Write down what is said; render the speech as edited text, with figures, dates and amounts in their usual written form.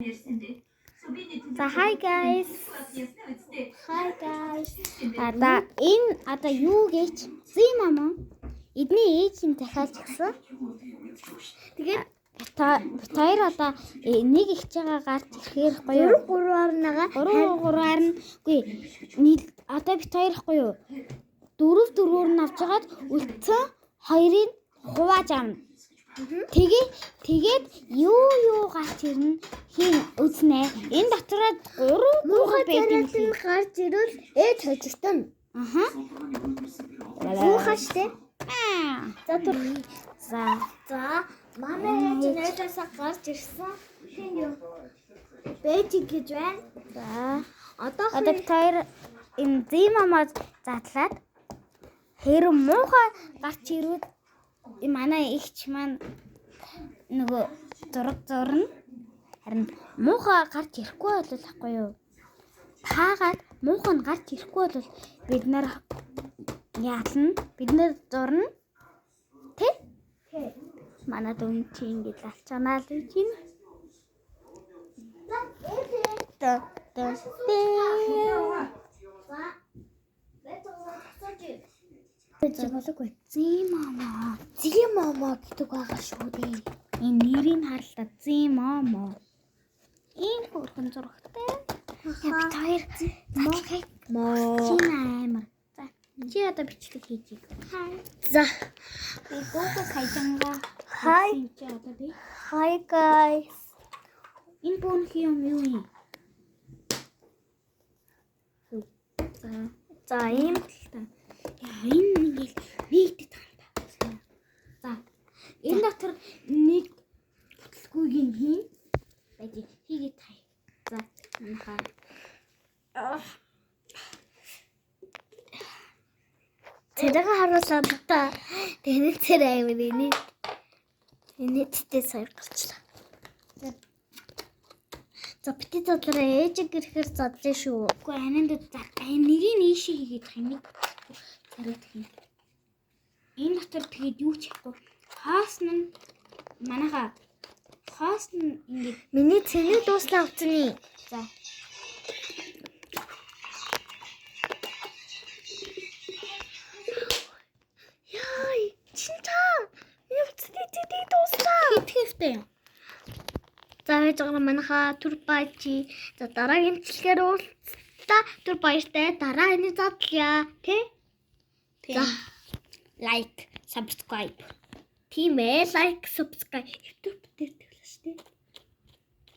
За hi guys. Hi guys. Одоо юу гэж Зимама эдний ээж юм дахиад гисэн. Тэгээд бид хоёр одоо нэг их жагаа гарч ирэхээр гоё. 3-3-аар нь үгүй одоо бид хоёр ихгүй юу? 4-4-өөр нь авчгаад үлдсэн хоёрыг хувааж авна. Тэгээд юу гарч ирнэ хийн үзнэ. Энэ дотороо 3 байдаг юм гарч ирвэл ээж хожигтон. Уухаштэй. За манай ээж нэлээсээ гарч ирсэн. Хин юу? Бэжиг гэж байна. За одоо бид хоёр энэ Зимамаа задлаад хэрэг муухай гарч ирвэл манай ихч маань нөгөө зураг зурна. Харин муухай гарч ирэхгүй бол ахгүй юу? Таагаад муухай нь гарч ирэхгүй бол бид нэр яатна. Бид нэр зурна. Тэ? Манай дүн чи ингэж алчаанаа л чинь. Болоогүй. Зимама гэдэг байгаа шүү дээ. Энэ нэрийг харалтаа Зимама. Энэ хөргөн зурагтай. Бид хоёр амар. За чи одоо бичлэг хийж ий. За. Би гоо хайжанга. Hi guys. Энэ бүүнх юм юу юм? За ийм л та. Энэ нэг нийт таанда. За. Энэ дотор нэг бүтлгүйгийн хийн. Бади хийгээ тай. За. Тэрэг харуулсан та. Тэний царай амир энэ. Энэ тэтэ сар гарчлаа. За бити дотроо ээж гэрхээр задлаа шүү. Үгүй ананд за нэг ийшээ хийгээд таймыг царайд хийн. Энэ дотор тэгээд юу ч хийхгүй. Хаас нь ингэж миний цэнийг дууслаа авцны. За. Яй, чинтаа. Яв цэнийг дууслаа. Итгэвтэй юм. За байж байгаа манайха түр баачи. За дараагийн бичлэгээр уулзлаа. Түр баяртай дараа энэ задлаа. Тэ? За. Like, subscribe. Тийм ээ, like, subscribe. YouTube дээр төлөс тэ.